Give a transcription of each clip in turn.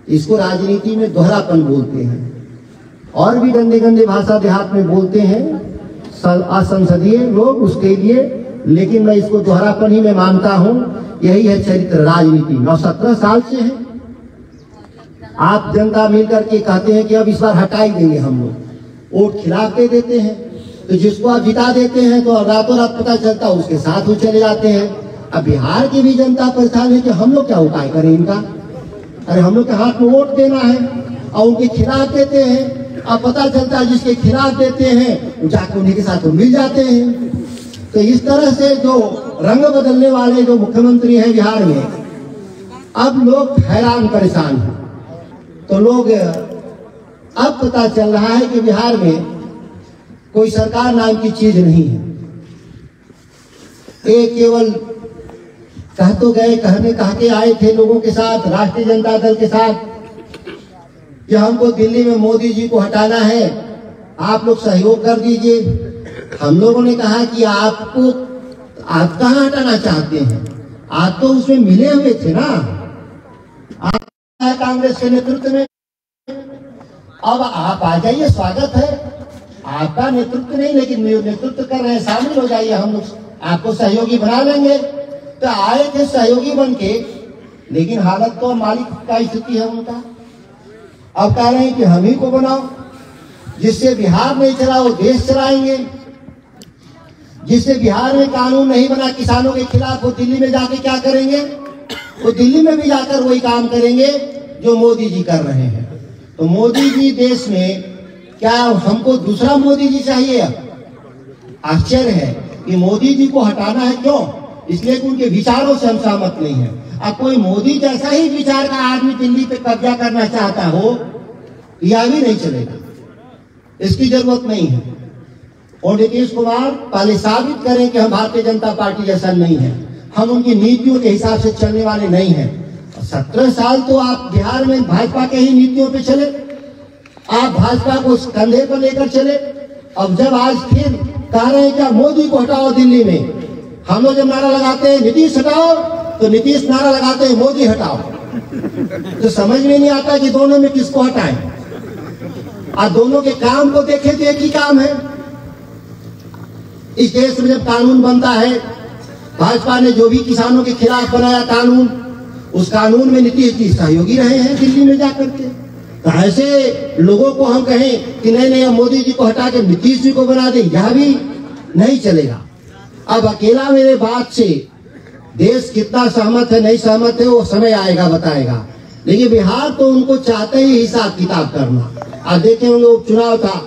इसको राजनीति में दोहरापन बोलते हैं और भी गंदे गंदे भाषा देहात में बोलते हैं असंसदीय लोग उसके लिए, लेकिन मैं इसको दोहरापन ही में मानता हूं। यही है चरित्र राजनीति। 9-17 साल से है। आप जनता मिलकर के कहते हैं कि अब इस बार हटा ही देंगे हम लोग, वोट खिलाफ दे देते हैं, तो जिसको आप जिता देते हैं तो रातों रात पता चलता उसके साथ वो चले जाते हैं। अब बिहार की भी जनता परेशान है कि हम लोग क्या उपाय करें इनका। अरे हम लोग के हाथ में वोट देना है और उनके खिलाफ देते हैं। अब पता चलता है जिसके खिलाफ देते हैं जाके उन्हीं के साथ वो मिल जाते हैं। तो इस तरह से जो रंग बदलने वाले जो मुख्यमंत्री हैं बिहार में, अब लोग हैरान परेशान हैं। तो लोग अब पता चल रहा है कि बिहार में कोई सरकार नाम की चीज नहीं है। ये केवल कह तो गए, कह के आए थे लोगों के साथ, राष्ट्रीय जनता दल के साथ, कि हमको दिल्ली में मोदी जी को हटाना है, आप लोग सहयोग कर दीजिए। हम लोगों ने कहा कि आप कहाँ हटाना चाहते हैं, आप तो उसमें मिले हुए थे ना, आप कांग्रेस के नेतृत्व में, अब आप आ जाइए, स्वागत है। आपका नेतृत्व नहीं लेकिन नेतृत्व कर रहे हैं, शामिल हो जाइए, हम लोग आपको सहयोगी बना लेंगे। तो आए थे सहयोगी बन के, लेकिन हालत तो मालिक का स्थिति है उनका। अब कह रहे हैं कि हम ही को बनाओ, जिससे बिहार नहीं चला वो देश चलाएंगे। जिससे बिहार में कानून नहीं बना किसानों के खिलाफ, वो दिल्ली में जाके क्या करेंगे? वो दिल्ली में भी जाकर वही काम करेंगे जो मोदी जी कर रहे हैं। तो मोदी जी देश में, क्या हमको दूसरा मोदी जी चाहिए? आश्चर्य है कि मोदी जी को हटाना है। क्यों? इसलिए कि उनके विचारों से हम सहमत नहीं है। अब कोई मोदी जैसा ही विचार का आदमी दिल्ली पे कब्जा करना चाहता हो, यह भी नहीं चलेगा, इसकी जरूरत नहीं है। और नीतीश कुमार पहले साबित करें कि हम भारतीय जनता पार्टी जैसा नहीं है, हम उनकी नीतियों के हिसाब से चलने वाले नहीं हैं। 17 साल तो आप बिहार में भाजपा के ही नीतियों पे चले, आप भाजपा को कंधे पर लेकर चले। अब जब आज फिर कह रहे हैं क्या मोदी को हटाओ दिल्ली में, हम लोग जब नारा लगाते हैं नीतीश हटाओ, तो नीतीश नारा लगाते हैं मोदी हटाओ। तो समझ में नहीं आता कि दोनों में किसको हटाएं। आप दोनों के काम को देखें तो एक ही काम है। इस देश में जब कानून बनता है, भाजपा ने जो भी किसानों के खिलाफ बनाया कानून, उस कानून में नीतीश जी सहयोगी रहे हैं दिल्ली में जाकर के। तो ऐसे लोगों को हम कहें कि नहीं नहीं मोदी जी को हटा के नीतीश जी को बना दे, यह भी नहीं चलेगा। अब अकेला मेरे बात से देश कितना सहमत है नहीं सहमत है वो समय आएगा बताएगा, लेकिन बिहार तो उनको चाहते ही हिसाब किताब करना। आज देखे होंगे उपचुनाव था,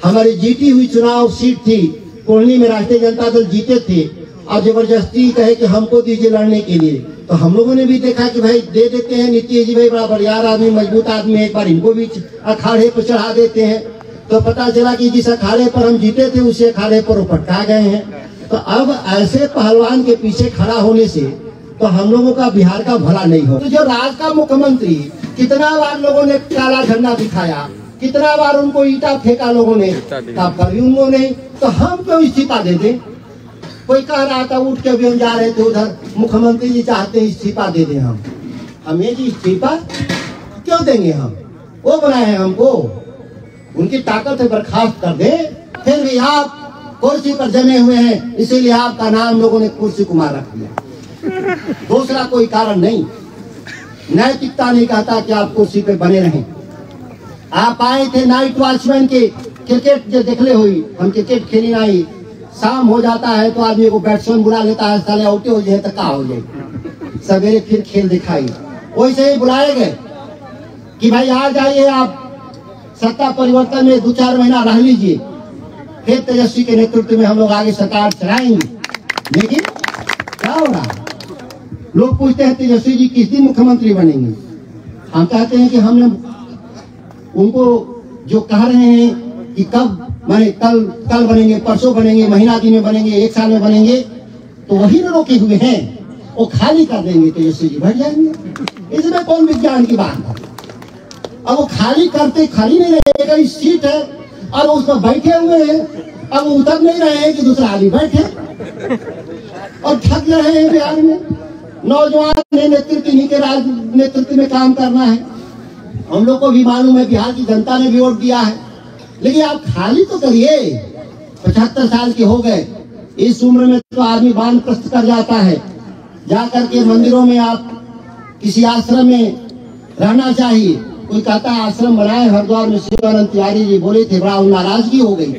हमारी जीती हुई चुनाव सीट थी कोल्हनी में, राष्ट्रीय जनता दल जीते थे, और जबरदस्ती कहे कि हमको दीजिए लड़ने के लिए। तो हम लोगों ने भी देखा कि भाई दे देते हैं, नीतीश जी भाई बड़ा बरियार आदमी, मजबूत आदमी है, एक बार इनको भी अखाड़े पर चढ़ा देते हैं। तो पता चला कि जिस अखाड़े पर हम जीते थे उसी अखाड़े पर वो पटका गए हैं। तो अब ऐसे पहलवान के पीछे खड़ा होने से तो हम लोगों का बिहार का भला नहीं हो। तो जो राज्य का मुख्यमंत्री, कितना बार लोगों ने काला झंडा दिखाया, कितना बार उनको ईटा फेंका लोगों ने, तब कभी उनको नहीं। तो हम क्यों इस्तीफा दे दें? कोई कह रहा था उठ के भी हम जा रहे थे उधर, मुख्यमंत्री जी चाहते हैं इस्तीफा दे दें। हम ये जी इस्तीफा क्यों देंगे? हम वो बनाए हैं हमको, उनकी ताकत से बर्खास्त कर दे। फिर भी आप कुर्सी पर जमे हुए हैं, इसीलिए आपका नाम लोगों ने कुर्सी कुमार रख दिया, दूसरा कोई कारण नहीं। नैतिकता नहीं कहता कि आप कुर्सी पे बने रहें। आप आए थे नाइट वॉचमैन के, क्रिकेट जो देखले हुई, हम क्रिकेट खेली नहीं, शाम हो जाता है तो आदमी को बैट्समैन बुला लेता है, साले आउटे हो जाए तो क्या हो जाए, सवेरे फिर खेल दिखाई। वैसे ही बुलाए गए कि भाई आ जाइए, आप सत्ता परिवर्तन में 2-4 महीना रह लीजिए, फिर तेजस्वी के नेतृत्व में हम लोग आगे सरकार चलाएंगे। लेकिन क्या हो रहा? लोग पूछते हैं तेजस्वी जी किस दिन मुख्यमंत्री बनेंगे। हम कहते हैं कि हमने उनको जो कह रहे हैं कि कब माने कल बनेंगे, परसों बनेंगे, महीना दिन में बनेंगे, 1 साल में बनेंगे, तो वही न रोके हुए हैं, वो खाली कर देंगे, तेजस्वी जी बढ़ जाएंगे। इसमें कौन विज्ञान की बात है? अब वो खाली करते खाली नहीं रहेगा, इस सीट है और उस पर बैठे हुए हैं, अब उतर नहीं रहे हैं कि दूसरा आदमी बैठे और थक रहे हैं बिहार में। नौजवान ने नेतृत्व इन्हीं के राज नेतृत्व में काम करना है। हम लोग को भी मालूम है बिहार की जनता ने भी वोट दिया है, लेकिन आप खाली तो करिए। 75 साल के हो गए, इस उम्र में तो आदमी वानप्रस्थ कर जाता है। जा करके मंदिरों में आप किसी आश्रम में रहना चाहिए। कोई कहता है आश्रम बनाए हरिद्वार में, शिवानंद तिवारी जी बोले थे, बड़ा नाराजगी हो गई।